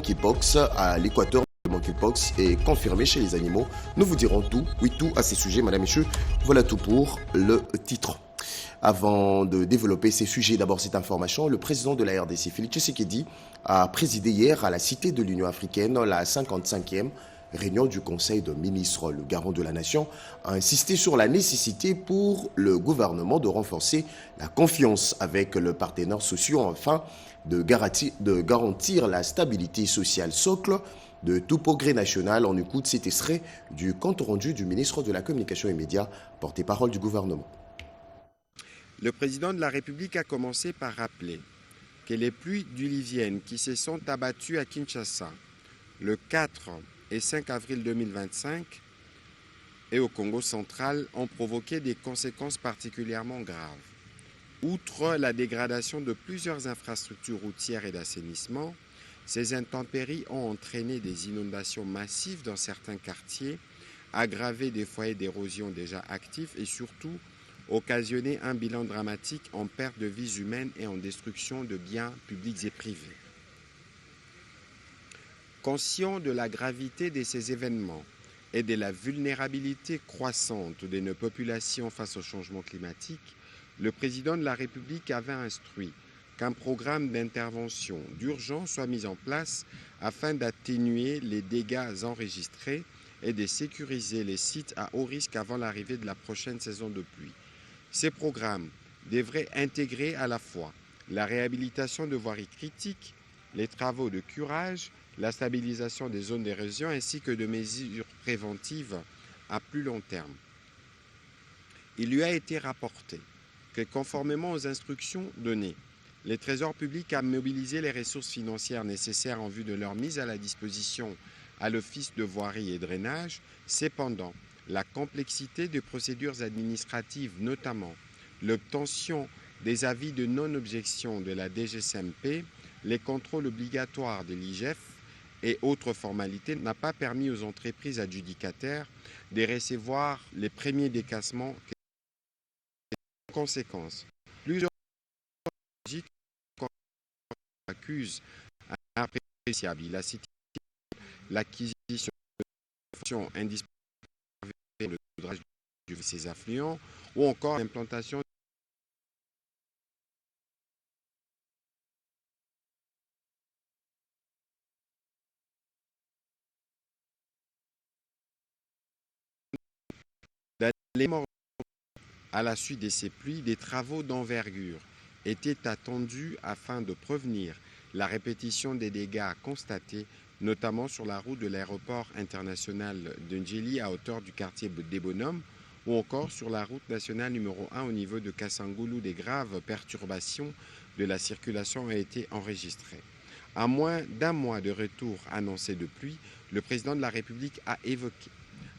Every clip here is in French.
monkeypox à l'Équateur. Le monkeypox est confirmé chez les animaux. Nous vous dirons tout, oui tout à ces sujets, madame, messieurs. Voilà tout pour le titre. Avant de développer ces sujets, d'abord cette information, le président de la RDC, Félix Tshisekedi, a présidé hier à la Cité de l'Union africaine la 55e réunion du Conseil de ministres. Le garant de la nation a insisté sur la nécessité pour le gouvernement de renforcer la confiance avec le partenaire social afin de garantir la stabilité sociale socle de tout progrès national. On écoute cet extrait du compte rendu du ministre de la Communication et Médias, porte-parole du gouvernement. Le président de la République a commencé par rappeler que les pluies diluviennes qui se sont abattues à Kinshasa le 4 et 5 avril 2025 et au Congo central ont provoqué des conséquences particulièrement graves. Outre la dégradation de plusieurs infrastructures routières et d'assainissement, ces intempéries ont entraîné des inondations massives dans certains quartiers, aggravé des foyers d'érosion déjà actifs et surtout occasionné un bilan dramatique en perte de vies humaines et en destruction de biens publics et privés. Conscient de la gravité de ces événements et de la vulnérabilité croissante de nos populations face au changement climatique, le président de la République avait instruit qu'un programme d'intervention d'urgence soit mis en place afin d'atténuer les dégâts enregistrés et de sécuriser les sites à haut risque avant l'arrivée de la prochaine saison de pluie. Ces programmes devraient intégrer à la fois la réhabilitation de voiries critiques, les travaux de curage, la stabilisation des zones d'érosion ainsi que de mesures préventives à plus long terme. Il lui a été rapporté que conformément aux instructions données, le Trésor public a mobilisé les ressources financières nécessaires en vue de leur mise à la disposition à l'Office de voirie et drainage. Cependant, la complexité des procédures administratives, notamment l'obtention des avis de non-objection de la DGCMP, les contrôles obligatoires de l'IGF et autres formalités n'a pas permis aux entreprises adjudicataires de recevoir les premiers décassements. En conséquence, plusieurs accusent un appréciable. Il a cité l'acquisition de fonctions indispensables pour le drage de ses affluents ou encore l'implantation d'éléments. À la suite de ces pluies, des travaux d'envergure étaient attendus afin de prévenir la répétition des dégâts constatés, notamment sur la route de l'aéroport international de Ndjili à hauteur du quartier des Bonhommes ou encore sur la route nationale numéro 1 au niveau de Kassangoulou. Des graves perturbations de la circulation ont été enregistrées. À moins d'un mois de retour annoncé de pluie, le président de la République a évoqué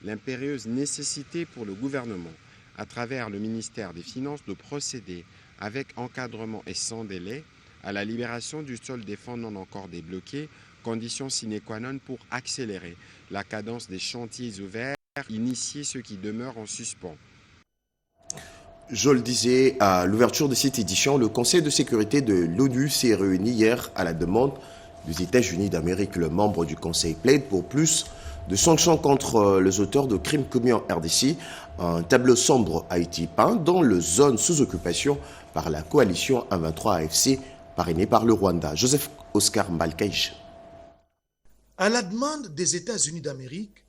l'impérieuse nécessité pour le gouvernement, à travers le ministère des Finances, de procéder avec encadrement et sans délai à la libération du sol des fonds non encore débloqués, condition sine qua non pour accélérer la cadence des chantiers ouverts, initier ceux qui demeurent en suspens. Je le disais à l'ouverture de cette édition, le Conseil de sécurité de l'ONU s'est réuni hier à la demande des États-Unis d'Amérique. Le membre du Conseil plaide pour plus de sanctions contre les auteurs de crimes commis en RDC. Un tableau sombre a été peint dans les zones sous occupation par la coalition M23 AFC parrainée par le Rwanda. Joseph Oscar Mbalkaïch. À la demande des États-Unis d'Amérique,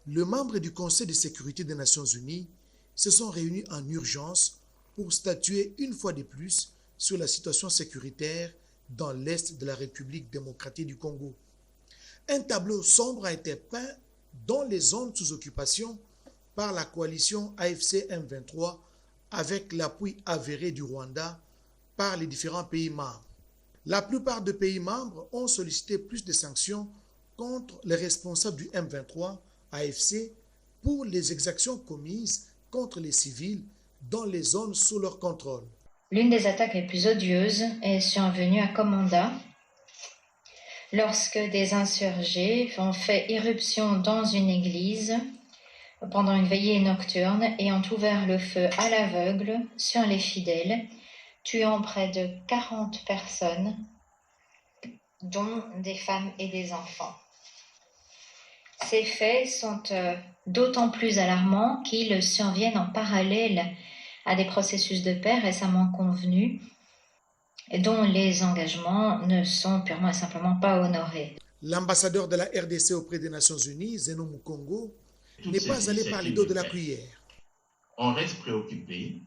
les membres du Conseil de sécurité des Nations Unies se sont réunis en urgence pour statuer une fois de plus sur la situation sécuritaire dans l'est de la République démocratique du Congo. Un tableau sombre a été peint dans les zones sous occupation par la coalition AFC M23 avec l'appui avéré du Rwanda par les différents pays membres. La plupart des pays membres ont sollicité plus de sanctions contre les responsables du M23 AFC pour les exactions commises contre les civils dans les zones sous leur contrôle. L'une des attaques les plus odieuses est survenue à Komanda, lorsque des insurgés ont fait irruption dans une église pendant une veillée nocturne et ont ouvert le feu à l'aveugle sur les fidèles, tuant près de 40 personnes dont des femmes et des enfants. Ces faits sont d'autant plus alarmants qu'ils surviennent en parallèle à des processus de paix récemment convenus, dont les engagements ne sont purement et simplement pas honorés. L'ambassadeur de la RDC auprès des Nations Unies, Zeno Mukongo, n'est pas allé par les dos de la cuillère. On reste préoccupé,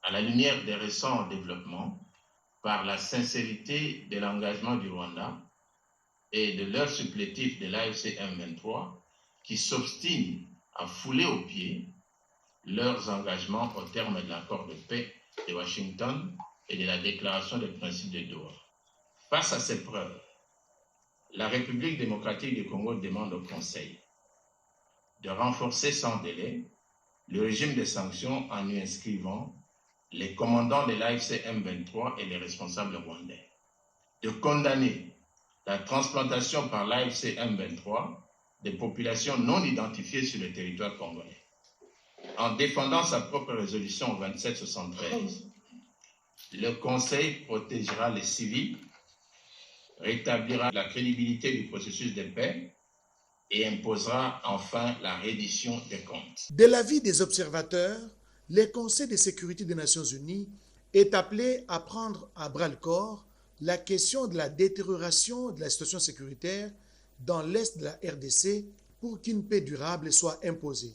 à la lumière des récents développements, par la sincérité de l'engagement du Rwanda et de leur supplétif de l'AFC M23 qui s'obstinent à fouler aux pieds leurs engagements au terme de l'accord de paix de Washington et de la déclaration des principes de Doha. Face à ces preuves, la République démocratique du Congo demande au Conseil de renforcer sans délai le régime de sanctions en y inscrivant les commandants de l'AFC M23 et les responsables rwandais, de condamner la transplantation par l'AFC M23 des populations non identifiées sur le territoire congolais. En défendant sa propre résolution 2773, le Conseil protégera les civils, rétablira la crédibilité du processus de paix et imposera enfin la reddition des comptes. De l'avis des observateurs, le Conseil de sécurité des Nations Unies est appelé à prendre à bras-le-corps la question de la détérioration de la situation sécuritaire dans l'est de la RDC pour qu'une paix durable soit imposée.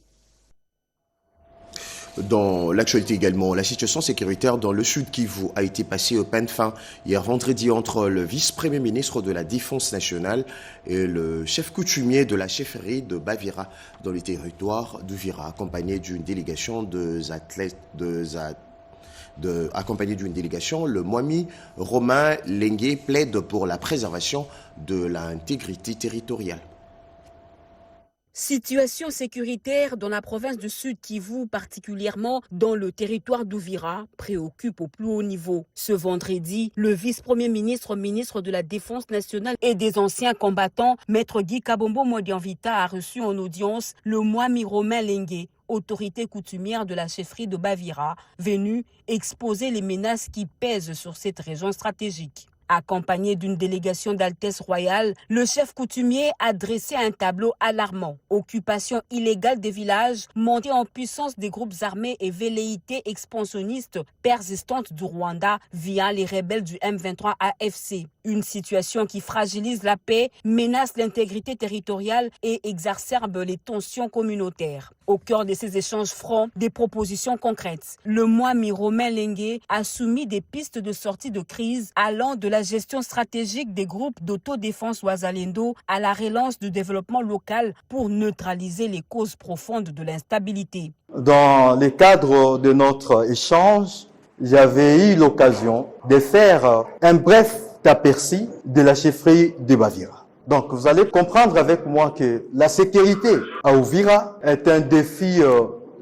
Dans l'actualité également, la situation sécuritaire dans le sud Kivu a été passée au peine fin hier vendredi entre le vice-premier ministre de la Défense nationale et le chef coutumier de la chefferie de Bavira dans le territoire d'Uvira, accompagné d'une délégation le Mwami Romain Lengue plaide pour la préservation de l'intégrité territoriale. Situation sécuritaire dans la province du Sud Kivu, particulièrement dans le territoire d'Uvira, préoccupe au plus haut niveau. Ce vendredi, le vice-premier ministre, ministre de la Défense nationale et des anciens combattants, Maître Guy Kabombo Modianvita, a reçu en audience le Mwami Romain Lengue, autorité coutumière de la chefferie de Bavira, venu exposer les menaces qui pèsent sur cette région stratégique. Accompagné d'une délégation d'Altesse royale, le chef coutumier a dressé un tableau alarmant. Occupation illégale des villages, montée en puissance des groupes armés et velléités expansionnistes persistantes du Rwanda via les rebelles du M23 AFC. Une situation qui fragilise la paix, menace l'intégrité territoriale et exacerbe les tensions communautaires. Au cœur de ces échanges francs, des propositions concrètes. Le Mwami Romain Lengue a soumis des pistes de sortie de crise allant de la gestion stratégique des groupes d'autodéfense Wazalendo à la relance du développement local pour neutraliser les causes profondes de l'instabilité. Dans le cadre de notre échange, j'avais eu l'occasion de faire un bref aperçu de la chefferie de Bavira. Donc, vous allez comprendre avec moi que la sécurité à Uvira est un défi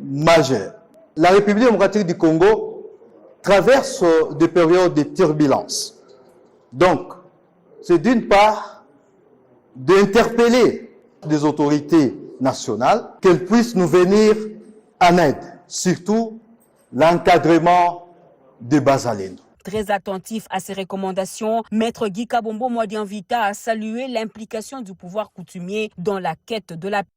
majeur. La République démocratique du Congo traverse des périodes de turbulence. Donc, c'est d'une part d'interpeller les autorités nationales qu'elles puissent nous venir en aide, surtout l'encadrement de Bazalendo. Très attentif à ces recommandations, Maître Guy Kabombo Modianvita a salué l'implication du pouvoir coutumier dans la quête de la paix.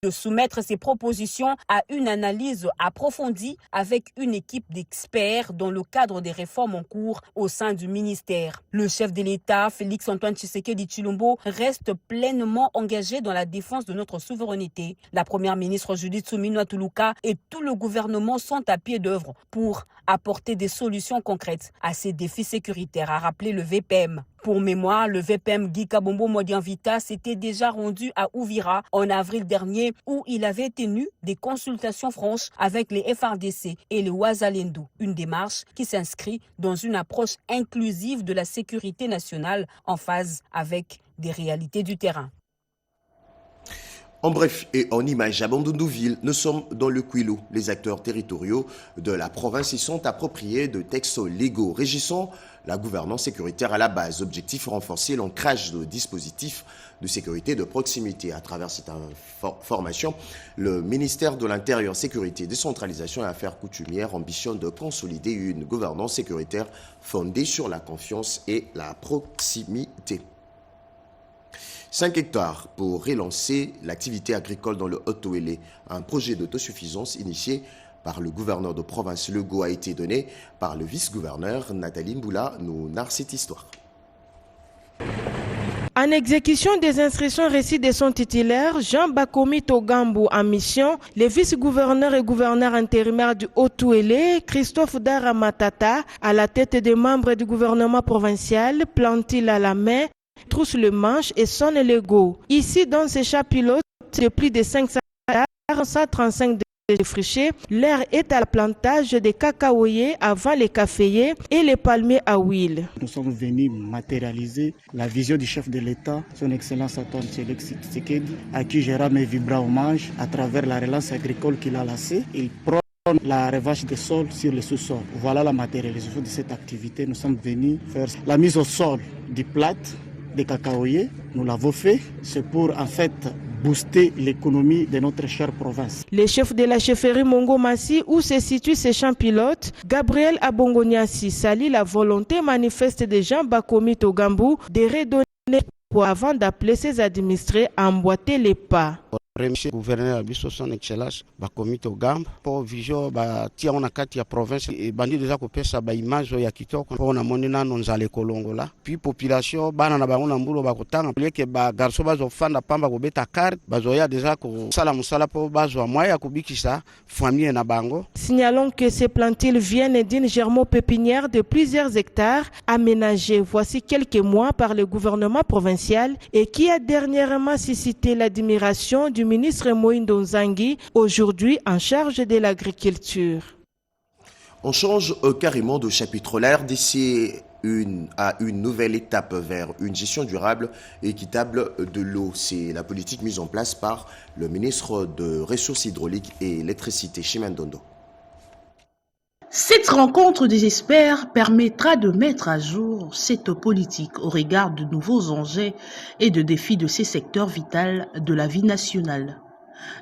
De soumettre ses propositions à une analyse approfondie avec une équipe d'experts dans le cadre des réformes en cours au sein du ministère. Le chef de l'État, Félix-Antoine Tshisekedi Tshilombo, reste pleinement engagé dans la défense de notre souveraineté. La première ministre Judith Suminwa Tuluka et tout le gouvernement sont à pied d'œuvre pour apporter des solutions concrètes à ces défis sécuritaires, a rappelé le VPM. Pour mémoire, le VPM Guy Kabombo Modianvita s'était déjà rendu à Uvira en avril dernier où il avait tenu des consultations franches avec les FRDC et le Wazalendo, une démarche qui s'inscrit dans une approche inclusive de la sécurité nationale en phase avec des réalités du terrain. En bref et en image, à Bandundouville, nous sommes dans le Kwilu. Les acteurs territoriaux de la province y sont appropriés de textes légaux régissant la gouvernance sécuritaire à la base. Objectif, renforcer l'ancrage de dispositifs de sécurité de proximité. À travers cette formation, le ministère de l'Intérieur, Sécurité, Décentralisation et Affaires coutumières ambitionne de consolider une gouvernance sécuritaire fondée sur la confiance et la proximité. 5 hectares pour relancer l'activité agricole dans le Haut-Touélé. Un projet d'autosuffisance initié par le gouverneur de province. Le go a été donné par le vice-gouverneur. Nathalie Mboula nous narre cette histoire. En exécution des instructions reçues de son titulaire, Jean Bakomi Togambu en mission, le vice-gouverneur et gouverneur intérimaire du Haut-Touélé, Christophe Daramatata, à la tête des membres du gouvernement provincial, plante-t-il à la main, trousse le manche et sonne le go. Ici, dans ce champ pilote de plus de 500 hectares, 135 de défrichés, l'air est à la plantage des cacaoyers avant les caféiers et les palmiers à huile. Nous sommes venus matérialiser la vision du chef de l'État, son Excellence Antoine Félix Tshisekedi, à qui je rends mes vibrants hommages à travers la relance agricole qu'il a lancée. Il prend la revanche des sols sur le sous-sol. Voilà la matérialisation de cette activité. Nous sommes venus faire la mise au sol du plat des cacaoyers. Nous l'avons fait. C'est pour en fait booster l'économie de notre chère province. Le chef de la chefferie Mongo Massi, où se situe ce champ pilote, Gabriel Abongoniassi, salue la volonté manifeste de Jean Bakomi Togambu de redonner pour avant d'appeler ses administrés à emboîter les pas. Monsieur le gouverneur biso son excellence Bakomi Togambu pour vision tia on kati ya province et bandi déjà kopesa ba image ya kitoko pour na monina nonzale kolongola puis population bana na bango na mbulo bakotanga lieke ba garso bazo fanda pamba ko beta carte bazo ya déjà ko sala musala pour bazo moya kubikisa famille na bango. Signalons que ces plantiles viennent d'une germo-pépinière de plusieurs hectares aménagée voici quelques mois par le gouvernement provincial et qui a dernièrement suscité l'admiration du ministre Moïndo Nzangi, aujourd'hui en charge de l'agriculture. On change carrément de chapitre. La RDC à une nouvelle étape vers une gestion durable et équitable de l'eau. C'est la politique mise en place par le ministre de Ressources hydrauliques et électricité, Chimandondo. Cette rencontre des experts permettra de mettre à jour cette politique au regard de nouveaux enjeux et de défis de ces secteurs vitaux de la vie nationale.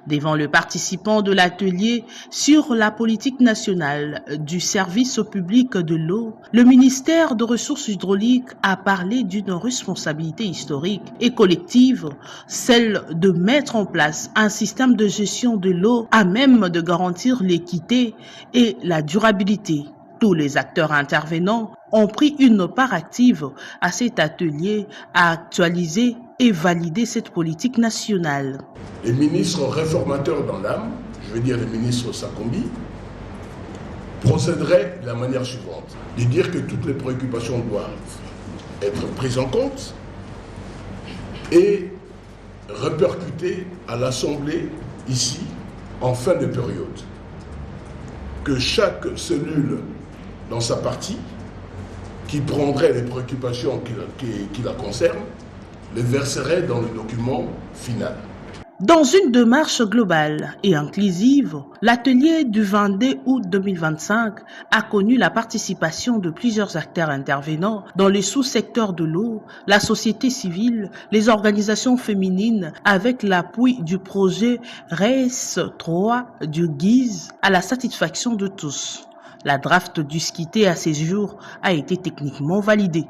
Devant le participant de l'atelier sur la politique nationale du service au public de l'eau, le ministère des Ressources hydrauliques a parlé d'une responsabilité historique et collective, celle de mettre en place un système de gestion de l'eau à même de garantir l'équité et la durabilité. Tous les acteurs intervenants ont pris une part active à cet atelier à actualiser et valider cette politique nationale. Les ministres réformateurs dans l'âme, je veux dire les ministres Sakombi, procéderaient de la manière suivante, de dire que toutes les préoccupations doivent être prises en compte et répercutées à l'Assemblée ici en fin de période. Que chaque cellule dans sa partie, qui prendrait les préoccupations qui la concernent, les verserait dans le document final. Dans une démarche globale et inclusive, l'atelier du 22 août 2025 a connu la participation de plusieurs acteurs intervenants dans les sous-secteurs de l'eau, la société civile, les organisations féminines, avec l'appui du projet RES 3 du GIZ à la satisfaction de tous. La draft du SKITé à ces jours a été techniquement validée.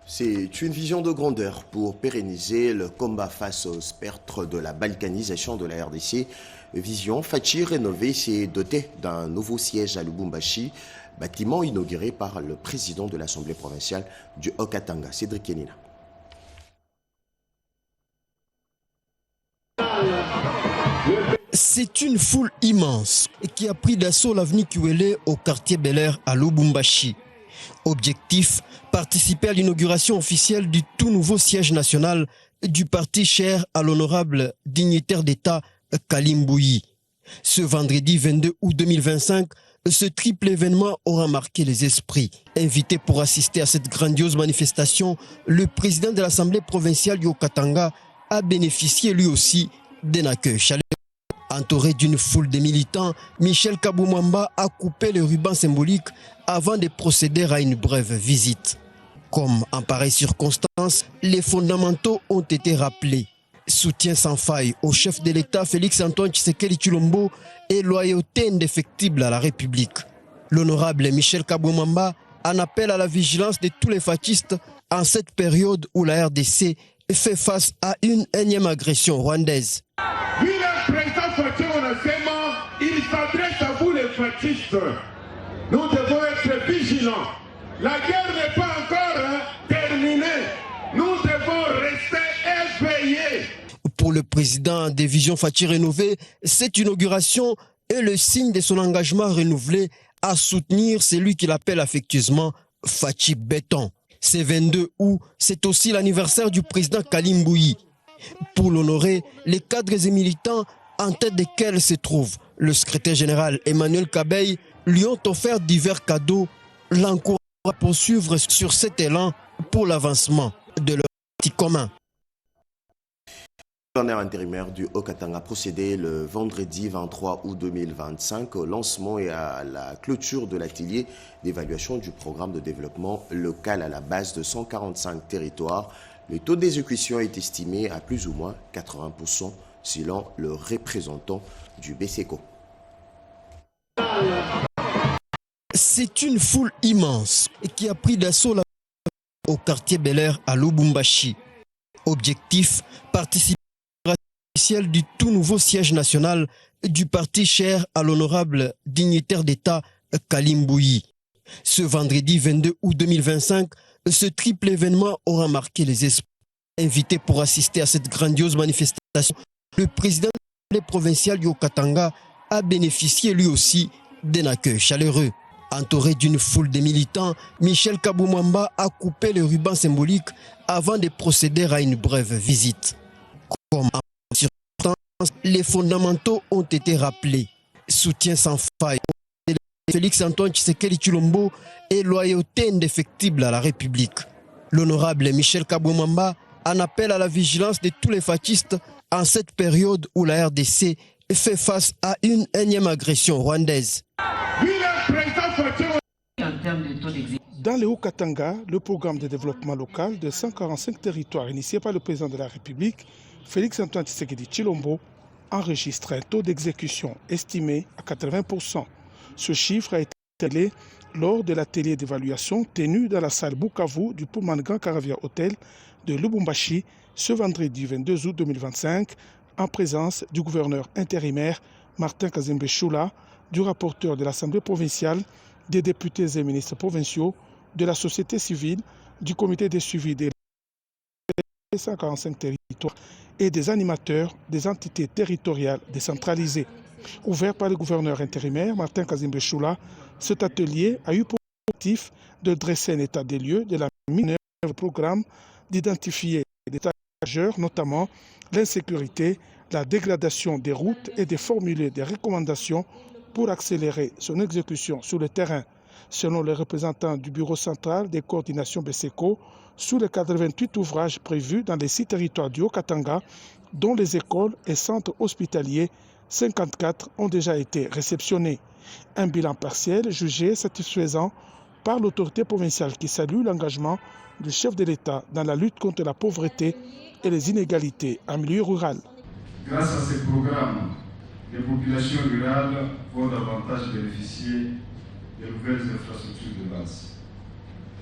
C'est une vision de grandeur pour pérenniser le combat face au spectre de la balkanisation de la RDC. Vision Fachi rénovée s'est dotée d'un nouveau siège à Lubumbashi, bâtiment inauguré par le président de l'Assemblée provinciale du Haut-Katanga, Cédric Kenina. C'est une foule immense qui a pris d'assaut l'avenue Kiwele au quartier Bel Air à Lubumbashi. Objectif, participer à l'inauguration officielle du tout nouveau siège national du parti cher à l'honorable dignitaire d'État Kalimbouyi. Ce vendredi 22 août 2025, ce triple événement aura marqué les esprits. Invité pour assister à cette grandiose manifestation, le président de l'Assemblée provinciale du Haut-Katanga, a bénéficié lui aussi d'un accueil chaleureux. Entouré d'une foule de militants, Michel Kaboumamba a coupé le ruban symbolique avant de procéder à une brève visite. Comme en pareille circonstance, les fondamentaux ont été rappelés. Soutien sans faille au chef de l'État Félix-Antoine Tshisekedi Tshilombo et loyauté indéfectible à la République. L'honorable Michel Kaboumamba en appelle à la vigilance de tous les fascistes en cette période où la RDC fait face à une énième agression rwandaise. Vu le président Fatou Onasema, il s'adresse à vous les fascistes. Nous devons être vigilants. La guerre n'est pas encore terminée. Nous devons rester éveillés. Pour le président des Visions Faty Rénové, cette inauguration est le signe de son engagement renouvelé à soutenir celui qu'il appelle affectueusement Faty Béton. Ce 22 août, c'est aussi l'anniversaire du président Kalimbuyi. Pour l'honorer, les cadres et militants, en tête desquels se trouve le secrétaire général Emmanuel Kabeï, lui ont offert divers cadeaux, l'encourageant à poursuivre sur cet élan pour l'avancement de leur parti commun. Le gouverneur intérimaire du Haut-Katanga a procédé le vendredi 23 août 2025 au lancement et à la clôture de l'atelier d'évaluation du programme de développement local à la base de 145 territoires. Le taux d'exécution est estimé à plus ou moins 80% selon le représentant du BCECO. C'est une foule immense qui a pris d'assaut au quartier Bel Air à Lubumbashi. Objectif, participer du tout nouveau siège national du parti cher à l'honorable dignitaire d'État Kalimbuyi. Ce vendredi 22 août 2025, ce triple événement aura marqué les esprits. Invité pour assister à cette grandiose manifestation, le président provincial du Haut-Katanga a bénéficié lui aussi d'un accueil chaleureux. Entouré d'une foule de militants, Michel Kaboumamba a coupé le ruban symbolique avant de procéder à une brève visite. Comme en les fondamentaux ont été rappelés. Soutien sans faille au Félix-Antoine Tshisekedi Tshilombo et loyauté indéfectible à la République. L'honorable Michel Kaboumamba en appelle à la vigilance de tous les fascistes en cette période où la RDC fait face à une énième agression rwandaise. Dans le Haut-Katanga, le programme de développement local de 145 territoires initié par le président de la République, Félix-Antoine Tshisekedi Tshilombo, enregistre un taux d'exécution estimé à 80%. Ce chiffre a été révélé lors de l'atelier d'évaluation tenu dans la salle Bukavu du Pullman Grand Caravia Hotel de Lubumbashi ce vendredi 22 août 2025 en présence du gouverneur intérimaire Martin Kazembe Choula, du rapporteur de l'Assemblée provinciale, des députés et ministres provinciaux, de la société civile, du comité de suivi des 145 territoires et des animateurs des entités territoriales décentralisées. Ouvert par le gouverneur intérimaire Martin Kazembe Choula, cet atelier a eu pour objectif de dresser un état des lieux de la mise en œuvre du programme, d'identifier des tâches majeures, notamment l'insécurité, la dégradation des routes et de formuler des recommandations pour accélérer son exécution sur le terrain. Selon les représentants du Bureau central des coordinations BCECO, sous les 88 ouvrages prévus dans les 6 territoires du Haut-Katanga, dont les écoles et centres hospitaliers, 54 ont déjà été réceptionnés. Un bilan partiel jugé satisfaisant par l'autorité provinciale qui salue l'engagement du chef de l'État dans la lutte contre la pauvreté et les inégalités en milieu rural. Grâce à ces programmes, les populations rurales vont davantage bénéficier des nouvelles infrastructures de base.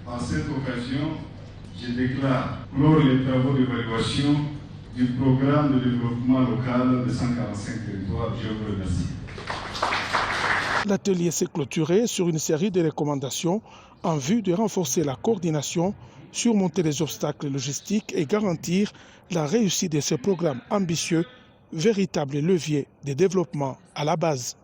En cette occasion, je déclare clore les travaux d'évaluation du programme de développement local de 145 territoires. Je vous remercie. L'atelier s'est clôturé sur une série de recommandations en vue de renforcer la coordination, surmonter les obstacles logistiques et garantir la réussite de ce programme ambitieux, véritable levier de développement à la base.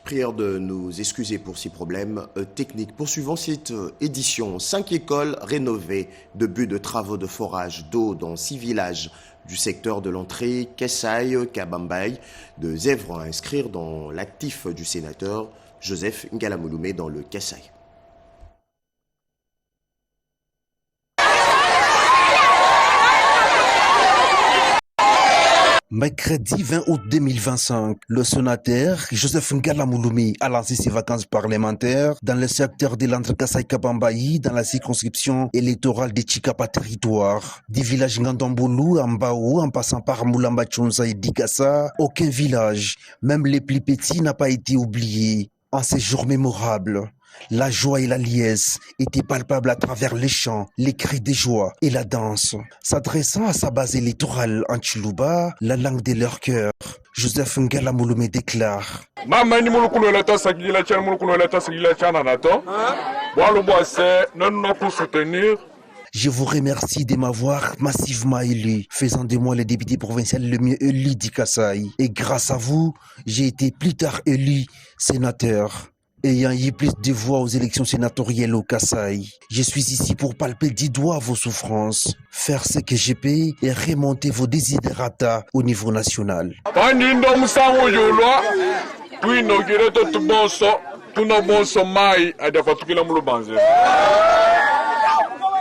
Prière de nous excuser pour ces problèmes techniques. Poursuivons cette édition. 5 écoles rénovées de but de travaux de forage d'eau dans 6 villages du secteur de l'entrée, Kessaï, Kabambaï, de Zèvres à inscrire dans l'actif du sénateur Joseph Ngalamouloumé dans le Kessaï. Mercredi 20 août 2025, le sénateur Joseph Ngala Mouloumi a lancé ses vacances parlementaires dans le secteur de l'Andre-Kasaï-Kabambayi dans la circonscription électorale de Chikapa Territoire. Du village Ngandamboulou à Mbao en passant par Moulamba Tchonza et Digassa, aucun village, même les plus petits, n'a pas été oublié. En ces jours mémorables, la joie et la liesse étaient palpables à travers les chants, les cris de joie et la danse. S'adressant à sa base électorale en Chiluba, la langue de leur cœur, Joseph Ngala Mouloumi déclare: Je vous remercie de m'avoir massivement élu, faisant de moi le député provincial le mieux élu du Kasaï. Et grâce à vous, j'ai été plus tard élu sénateur. Ayant eu plus de voix aux élections sénatoriales au Kasaï, je suis ici pour palper du doigt vos souffrances, faire ce que je peux et remonter vos desiderata au niveau national.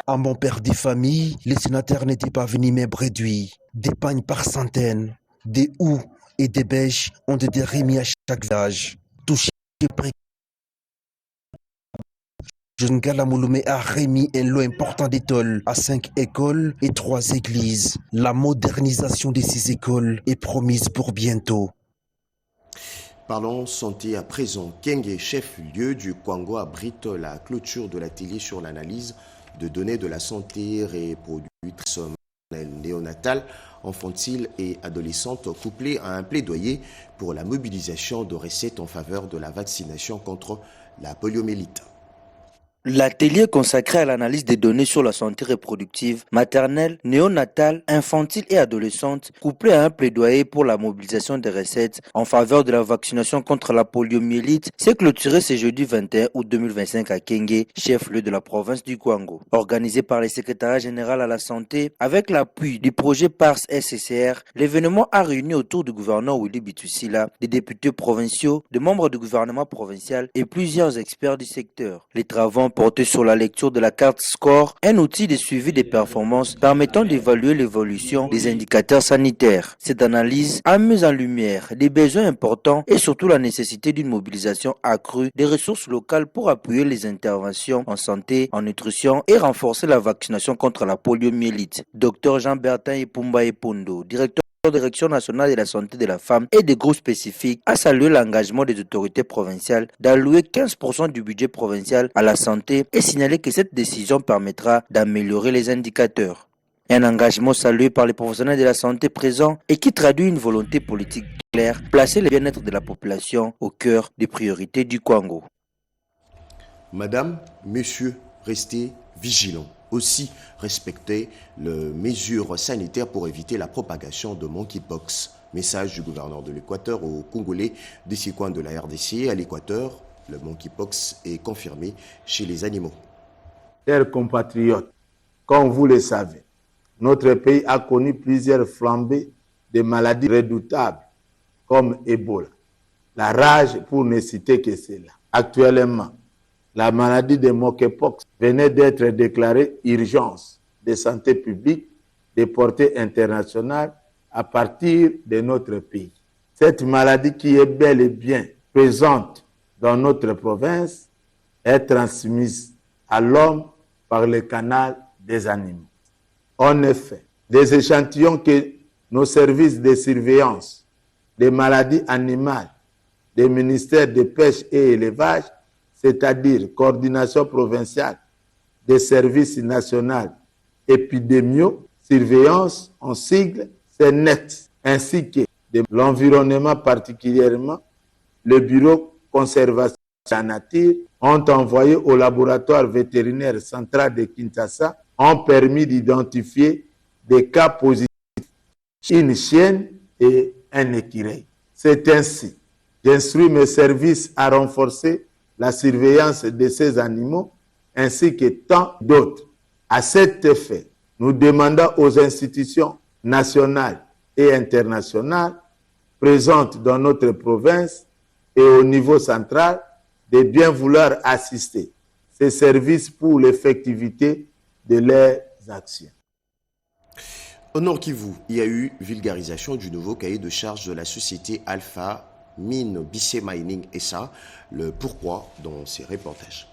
À mon père de famille, les sénateurs n'étaient pas venus me réduire. Des pagnes par centaines, des houes et des bêches ont été remis à chaque village. Touché près. Ngala Mouloumi a remis un lot important d'étoiles à 5 écoles et 3 églises. La modernisation de ces écoles est promise pour bientôt. Parlons santé à présent. Kenge, chef-lieu du Kwango, abrite la clôture de l'atelier sur l'analyse de données de la santé reproductrice néonatale, infantile et adolescente, couplée à un plaidoyer pour la mobilisation de recettes en faveur de la vaccination contre la poliomyélite. L'atelier consacré à l'analyse des données sur la santé reproductive, maternelle, néonatale, infantile et adolescente, couplé à un plaidoyer pour la mobilisation des recettes en faveur de la vaccination contre la poliomyélite, s'est clôturé ce jeudi 21 août 2025 à Kenge, chef-lieu de la province du Kwango. Organisé par le secrétariat général à la santé, avec l'appui du projet PARS SCCR, l'événement a réuni autour du gouverneur Willy Bitussila, des députés provinciaux, des membres du gouvernement provincial et plusieurs experts du secteur. Les travaux porté sur la lecture de la carte SCORE, un outil de suivi des performances permettant d'évaluer l'évolution des indicateurs sanitaires. Cette analyse a mis en lumière des besoins importants et surtout la nécessité d'une mobilisation accrue des ressources locales pour appuyer les interventions en santé, en nutrition et renforcer la vaccination contre la poliomyélite. Dr Jean-Bertin Ipumba Epondo, directeur de la Direction nationale de la santé de la femme et des groupes spécifiques, a salué l'engagement des autorités provinciales d'allouer 15% du budget provincial à la santé et signalé que cette décision permettra d'améliorer les indicateurs. Un engagement salué par les professionnels de la santé présents et qui traduit une volonté politique claire, placer le bien-être de la population au cœur des priorités du Kwango. Madame, Monsieur, restez vigilants. Aussi respecter les mesures sanitaires pour éviter la propagation de monkeypox. Message du gouverneur de l'Équateur aux Congolais de ces coins de la RDC. À l'Équateur, le monkeypox est confirmé chez les animaux. Chers compatriotes, comme vous le savez, notre pays a connu plusieurs flambées de maladies redoutables comme Ebola, la rage pour ne citer que cela. Actuellement, la maladie de monkeypox venait d'être déclarée urgence de santé publique de portée internationale à partir de notre pays. Cette maladie qui est bel et bien présente dans notre province est transmise à l'homme par le canal des animaux. En effet, des échantillons que nos services de surveillance des maladies animales des ministères de pêche et élevage, c'est-à-dire coordination provinciale des services nationaux épidémiaux, surveillance en sigle, CNET, ainsi que de l'environnement particulièrement, le bureau conservation de la nature ont envoyé au laboratoire vétérinaire central de Kinshasa, ont permis d'identifier des cas positifs, une chienne et un écureuil. C'est ainsi, j'instruis mes services à renforcer la surveillance de ces animaux ainsi que tant d'autres. À cet effet, nous demandons aux institutions nationales et internationales présentes dans notre province et au niveau central de bien vouloir assister ces services pour l'effectivité de leurs actions. Au Nord Kivu, il y a eu vulgarisation du nouveau cahier de charges de la société Alpha Mine BC Mining SA. Le pourquoi dans ces reportages.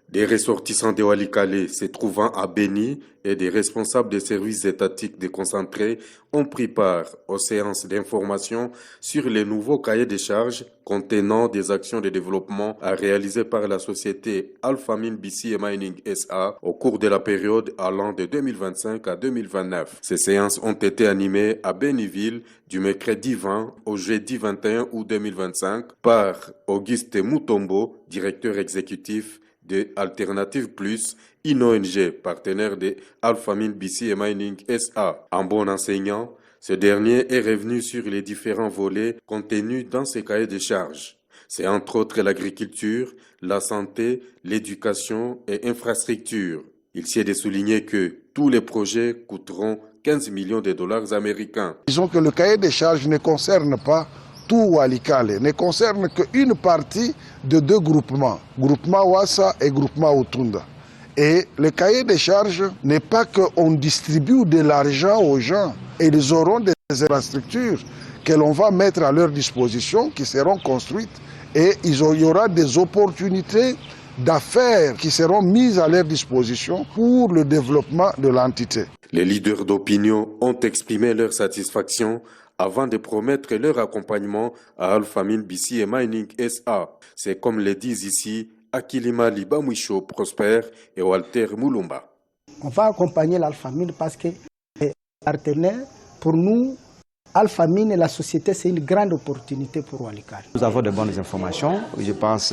Des ressortissants de Walikale se trouvant à Beni et des responsables des services étatiques déconcentrés ont pris part aux séances d'information sur les nouveaux cahiers de charges contenant des actions de développement à réaliser par la société Alpha Mine BC Mining SA au cours de la période allant de 2025 à 2029. Ces séances ont été animées à Beniville du mercredi 20 au jeudi 21 août 2025 par Auguste Mutombo, directeur exécutif de Alternative Plus, une ONG partenaire de Alpha Mine BC Mining SA. En bon enseignant, ce dernier est revenu sur les différents volets contenus dans ces cahiers de charges. C'est entre autres l'agriculture, la santé, l'éducation et infrastructure. Il s'y est de souligner que tous les projets coûteront 15 millions de dollars américains. Disons que le cahier de charges ne concerne pas tout Walikale, ne concerne qu'une partie de deux groupements, groupement Wassa et groupement Otunda. Et le cahier de charges n'est pas qu'on distribue de l'argent aux gens. Ils auront des infrastructures que l'on va mettre à leur disposition, qui seront construites, et il y aura des opportunités d'affaires qui seront mises à leur disposition pour le développement de l'entité. Les leaders d'opinion ont exprimé leur satisfaction avant de promettre leur accompagnement à Alpha Mine BC et Mining SA. C'est comme le disent ici Akilima Libamwisho Prosper et Walter Moulumba. On va accompagner l'Alpha Mine parce que les partenaires, pour nous, Alpha Mine et la société, c'est une grande opportunité pour Walikale. Nous avons de bonnes informations. Je pense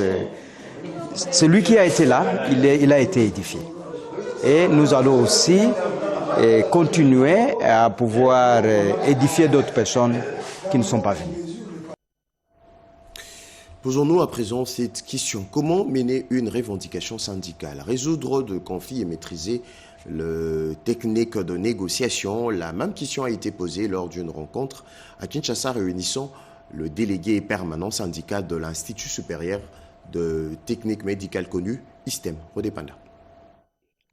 celui qui a été là, il a été édifié. Et nous allons aussi continuer à pouvoir édifier d'autres personnes qui ne sont pas venues. Posons-nous à présent cette question. Comment mener une revendication syndicale? Résoudre de conflits et maîtriser les techniques de négociation? La même question a été posée lors d'une rencontre à Kinshasa réunissant le délégué permanent syndical de l'Institut supérieur de technique médicale connu, ISTEM, Rodépanda.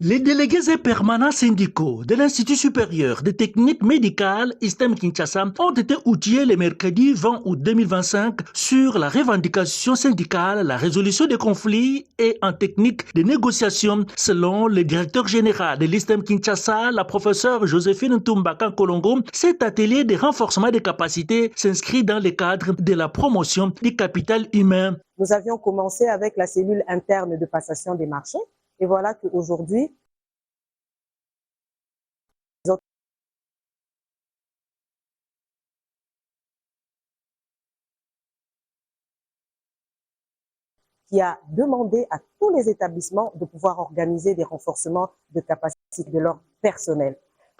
Les délégués et permanents syndicaux de l'Institut supérieur de technique médicale ISTEM Kinshasa ont été outillés le mercredi 20 août 2025 sur la revendication syndicale, la résolution des conflits et en technique de négociation selon le directeur général de l'ISTEM Kinshasa, la professeure Joséphine Ntumbakan Kolongo. Cet atelier de renforcement des capacités s'inscrit dans le cadre de la promotion du capital humain. Nous avions commencé avec la cellule interne de passation des marchés. Et voilà qu'aujourd'hui, qui a demandé à tous les établissements de pouvoir organiser des renforcements de capacité de leur personnel.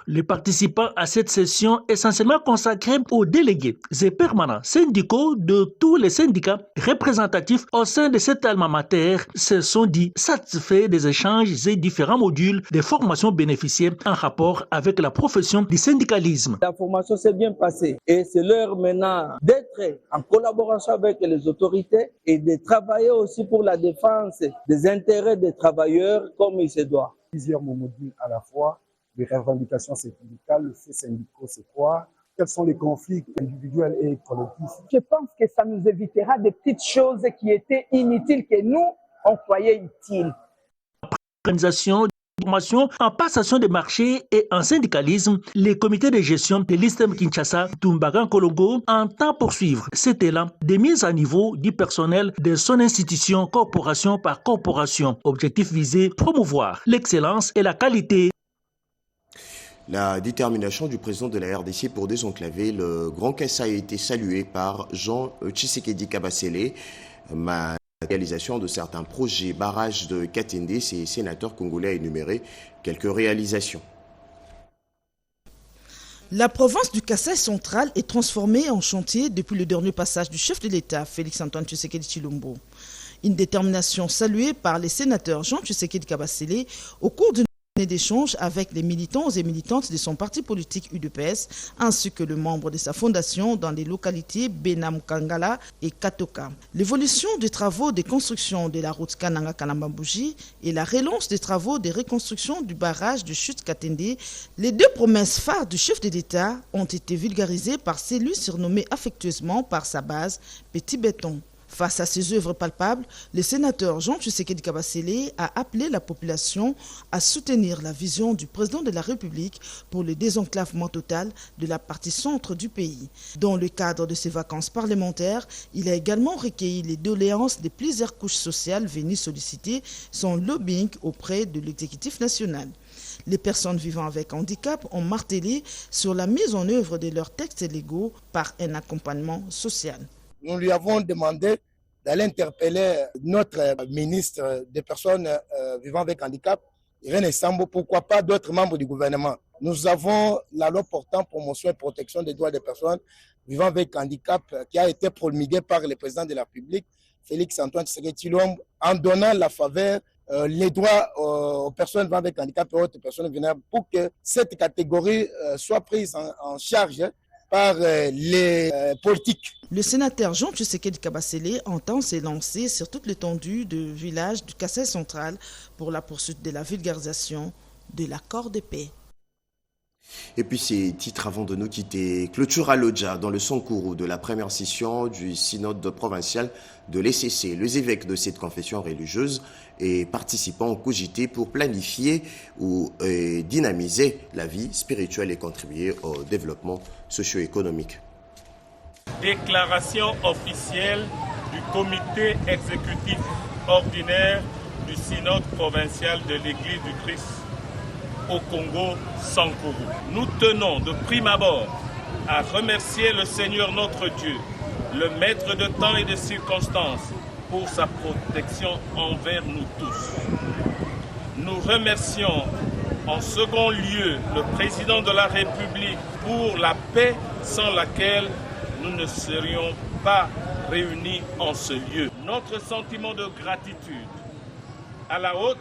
Les participants à cette session essentiellement consacrée aux délégués et permanents syndicaux de tous les syndicats représentatifs au sein de cet alma mater se sont dit satisfaits des échanges et différents modules de formation bénéficiés en rapport avec la profession du syndicalisme. La formation s'est bien passée et c'est l'heure maintenant d'être en collaboration avec les autorités et de travailler aussi pour la défense des intérêts des travailleurs comme il se doit. Plusieurs modules à la fois. Les revendications syndicales, le fait syndicaux, c'est quoi? Quels sont les conflits individuels et collectifs? Je pense que ça nous évitera des petites choses qui étaient inutiles, que nous, on croyait utiles. Organisation, formation en passation des marchés et en syndicalisme, les comités de gestion de l'ISTEM Kinshasa, Ntumbakan Kolongo, entend poursuivre cet élan de mise à niveau du personnel de son institution corporation par corporation. Objectif visé, promouvoir l'excellence et la qualité. La détermination du président de la RDC pour désenclaver le Grand Kassa a été saluée par Jean Tshisekedi Kabasele. Ma réalisation de certains projets, barrages de Katende, ces sénateurs congolais a énuméré quelques réalisations. La province du Kassai central est transformée en chantier depuis le dernier passage du chef de l'État, Félix-Antoine Tshisekedi Tshilombo. Une détermination saluée par les sénateurs Jean Tshisekedi Kabasele au cours d'une journée d'échange avec les militants et militantes de son parti politique UDPS, ainsi que le membre de sa fondation dans les localités Benam Kangala et Katoka. L'évolution des travaux de construction de la route Kananga-Kalambambouji et la relance des travaux de reconstruction du barrage de Chute Katende, les deux promesses phares du chef de l'État ont été vulgarisées par celui surnommé affectueusement par sa base Petit Béton. Face à ces œuvres palpables, le sénateur Jean Tshisekedi Kabasele a appelé la population à soutenir la vision du président de la République pour le désenclavement total de la partie centre du pays. Dans le cadre de ses vacances parlementaires, il a également recueilli les doléances de plusieurs couches sociales venues solliciter son lobbying auprès de l'exécutif national. Les personnes vivant avec handicap ont martelé sur la mise en œuvre de leurs textes légaux par un accompagnement social. Nous lui avons demandé d'aller interpeller notre ministre des personnes vivant avec handicap, Irène Sambo, pourquoi pas d'autres membres du gouvernement. Nous avons la loi portant promotion et protection des droits des personnes vivant avec handicap qui a été promulguée par le président de la République, Félix Antoine Tshisekedi Tshilombo, en donnant la faveur, les droits aux personnes vivant avec handicap et autres personnes vulnérables pour que cette catégorie soit prise en charge par les politiques. Le sénateur Jean Tshisekedi Kabasele entend s'élancer sur toute l'étendue du village du Kassai central pour la poursuite de la vulgarisation de l'accord de paix. Et puis ces titres avant de nous quitter. Clôture à Lodja dans le Sankourou de la première session du synode provincial de l'ECC. Les évêques de cette confession religieuse et participants ont cogité pour planifier ou dynamiser la vie spirituelle et contribuer au développement socio-économique. Déclaration officielle du comité exécutif ordinaire du synode provincial de l'Église du Christ au Congo Sankourou. Nous tenons de prime abord à remercier le Seigneur notre Dieu, le maître de temps et de circonstances, pour sa protection envers nous tous. Nous remercions en second lieu le président de la République pour la paix sans laquelle nous ne serions pas réunis en ce lieu. Notre sentiment de gratitude à la haute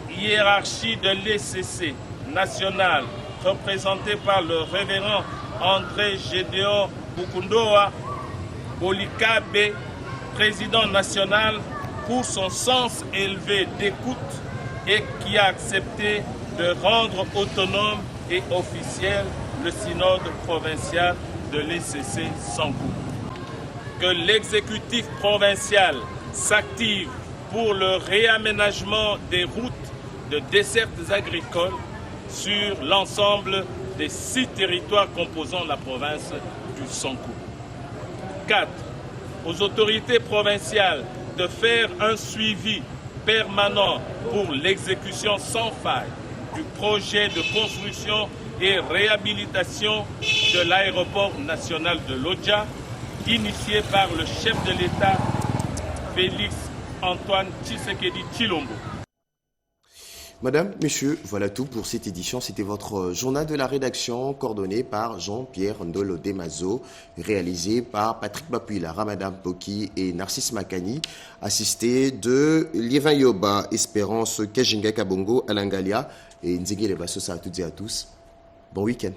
hiérarchie de l'ECC national, représenté par le révérend André Gédéon Bukundoa Bolikabe, président national, pour son sens élevé d'écoute et qui a accepté de rendre autonome et officiel le synode provincial de l'ECC Sankourou. Que l'exécutif provincial s'active pour le réaménagement des routes de dessertes agricoles sur l'ensemble des 6 territoires composant la province du Sankourou. 4. Aux autorités provinciales de faire un suivi permanent pour l'exécution sans faille du projet de construction et réhabilitation de l'aéroport national de Lodja, initié par le chef de l'État, Félix Antoine Tshisekedi Tshilombo. Madame, messieurs, voilà tout pour cette édition. C'était votre journal de la rédaction coordonné par Jean-Pierre Ndolo Demazo, réalisé par Patrick Bapuila, Ramadan Poki et Narcisse Makani, assisté de Liévin Yoba, Espérance Kajinga Kabongo, Alangalia et Nzegele Basosa à toutes et à tous. Bon week-end.